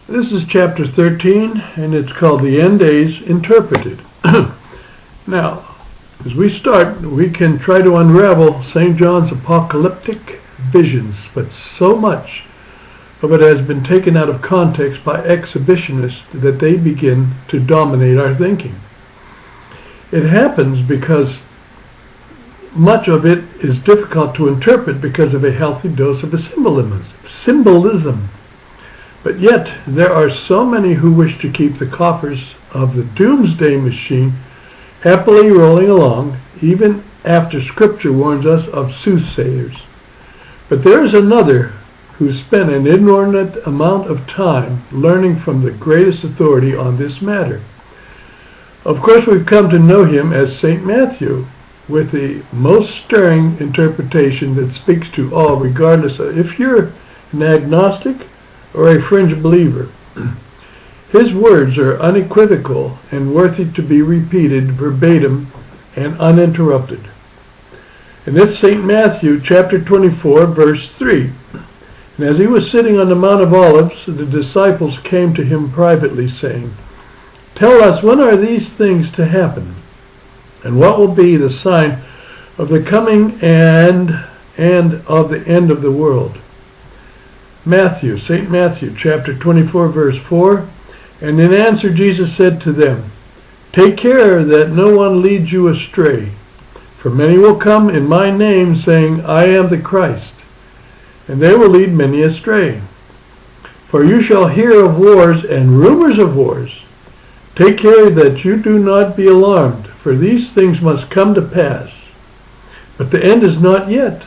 This is chapter 13, and it's called The End Days Interpreted. Now, as we start, we can try to unravel St. John's apocalyptic visions, but so much of it has been taken out of context by exhibitionists that they begin to dominate our thinking. It happens because much of it is difficult to interpret because of a healthy dose of symbolism. But yet, there are so many who wish to keep the coffers of the doomsday machine happily rolling along, even after Scripture warns us of soothsayers. But there is another who spent an inordinate amount of time learning from the greatest authority on this matter. Of course, we've come to know him as St. Matthew, with the most stirring interpretation that speaks to all, regardless of if you're an agnostic or a fringe believer. His words are unequivocal and worthy to be repeated verbatim and uninterrupted. And it's St. Matthew chapter 24, verse 3. And as he was sitting on the Mount of Olives, the disciples came to him privately, saying, "Tell us, when are these things to happen? And what will be the sign of the coming and of the end of the world?" St. Matthew chapter 24, verse 4. And in answer Jesus said to them, "Take care that no one leads you astray. For many will come in my name, saying, 'I am the Christ,' and they will lead many astray. For you shall hear of wars and rumors of wars. Take care that you do not be alarmed, for these things must come to pass. But the end is not yet.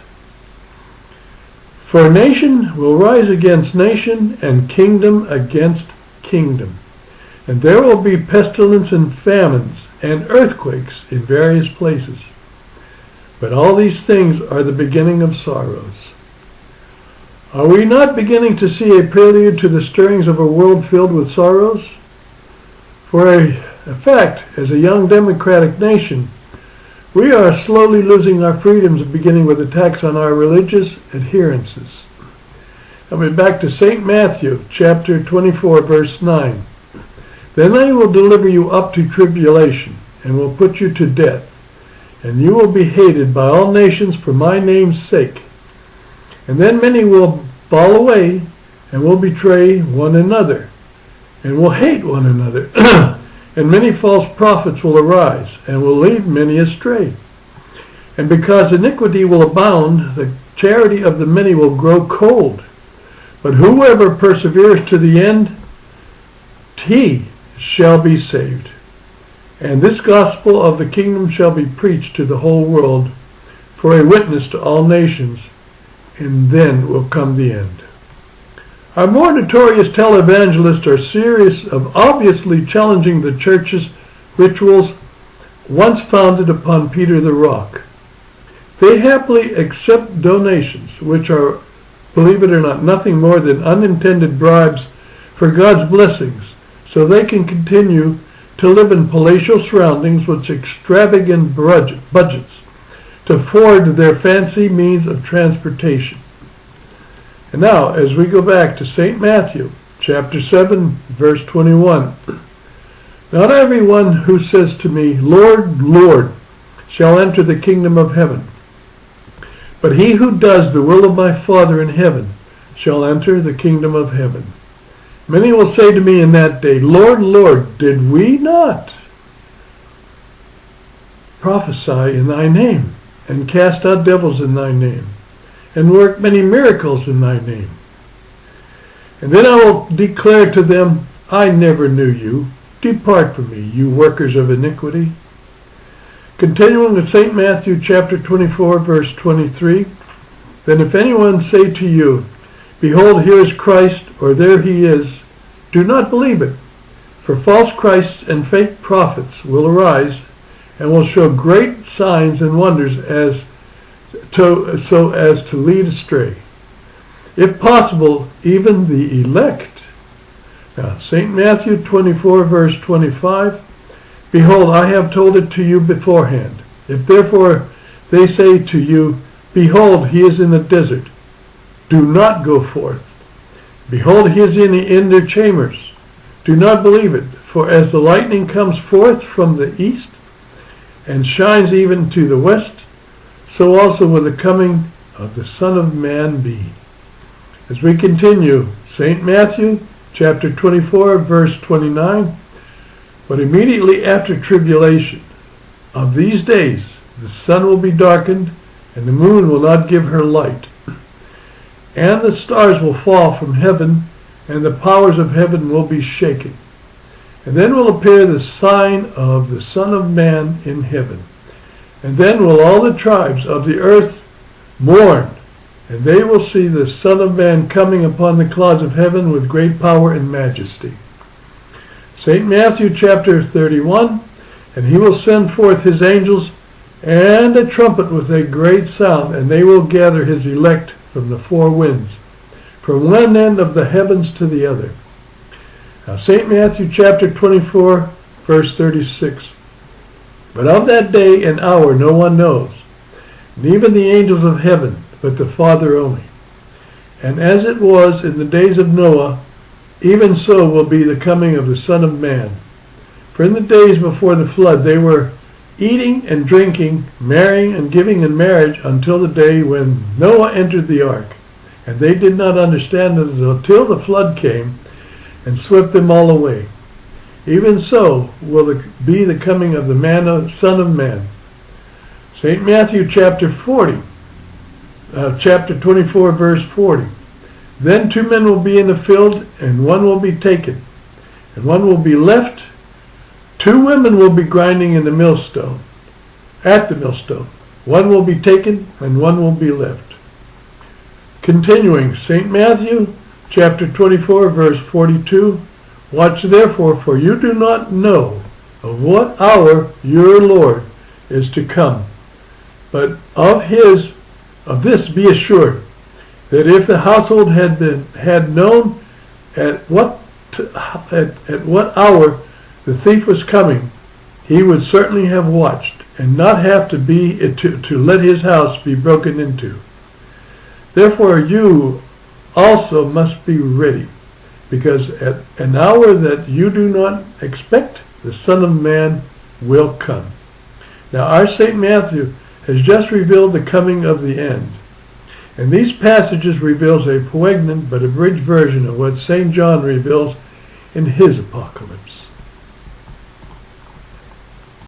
For nation will rise against nation, and kingdom against kingdom. And there will be pestilence and famines and earthquakes in various places. But all these things are the beginning of sorrows." Are we not beginning to see a prelude to the stirrings of a world filled with sorrows? For a fact, as a young democratic nation, we are slowly losing our freedoms, beginning with attacks on our religious adherences. Coming back to St. Matthew, chapter 24, verse 9. "Then they will deliver you up to tribulation, and will put you to death, and you will be hated by all nations for my name's sake. And then many will fall away, and will betray one another, and will hate one another. And many false prophets will arise, and will lead many astray. And because iniquity will abound, the charity of the many will grow cold. But whoever perseveres to the end, he shall be saved. And this gospel of the kingdom shall be preached to the whole world for a witness to all nations, and then will come the end." Our more notorious televangelists are serious of obviously challenging the church's rituals once founded upon Peter the Rock. They happily accept donations, which are, believe it or not, nothing more than unintended bribes for God's blessings, so they can continue to live in palatial surroundings with extravagant budgets to afford their fancy means of transportation. And now, as we go back to St. Matthew, chapter 7, verse 21. "Not everyone who says to me, 'Lord, Lord,' shall enter the kingdom of heaven, but he who does the will of my Father in heaven shall enter the kingdom of heaven. Many will say to me in that day, 'Lord, Lord, did we not prophesy in thy name, and cast out devils in thy name, and work many miracles in thy name?' And then I will declare to them, 'I never knew you. Depart from me, you workers of iniquity.'" Continuing with St. Matthew chapter 24, verse 23. "Then if anyone say to you, 'Behold, here is Christ,' or 'There he is,' do not believe it. For false Christs and fake prophets will arise, and will show great signs and wonders so as to lead astray, if possible, even the elect." Now, St. Matthew 24, verse 25. "Behold, I have told it to you beforehand. If therefore they say to you, 'Behold, he is in the desert,' do not go forth. Behold, he is in their chambers. Do not believe it, for as the lightning comes forth from the east, and shines even to the west, so also will the coming of the Son of Man be. As we continue, St. Matthew, chapter 24, verse 29, but immediately after tribulation of these days, the sun will be darkened, and the moon will not give her light, and the stars will fall from heaven, and the powers of heaven will be shaken. And then will appear the sign of the Son of Man in heaven. And then will all the tribes of the earth mourn, and they will see the Son of Man coming upon the clouds of heaven with great power and majesty. St. Matthew chapter 31, and he will send forth his angels and a trumpet with a great sound, and they will gather his elect from the four winds, from one end of the heavens to the other. Now St. Matthew chapter 24, verse 36. But of that day and hour no one knows, and even the angels of heaven, but the Father only. And as it was in the days of Noah, even so will be the coming of the Son of Man. For in the days before the flood they were eating and drinking, marrying and giving in marriage until the day when Noah entered the ark. And they did not understand it until the flood came and swept them all away. Even so will it be the coming of the Son of Man. St. Matthew chapter 24, verse 40. Then 2 men will be in the field, and one will be taken, and one will be left. 2 women will be grinding in the millstone, at the millstone. One will be taken, and one will be left. Continuing, St. Matthew chapter 24, verse 42. Watch therefore, for you do not know of what hour your Lord is to come. But of this be assured, that if the household had known at what hour the thief was coming, he would certainly have watched, and not have to let his house be broken into. Therefore you also must be ready, because at an hour that you do not expect, the Son of Man will come. Now our St. Matthew has just revealed the coming of the end. And these passages reveals a poignant but abridged version of what St. John reveals in his Apocalypse.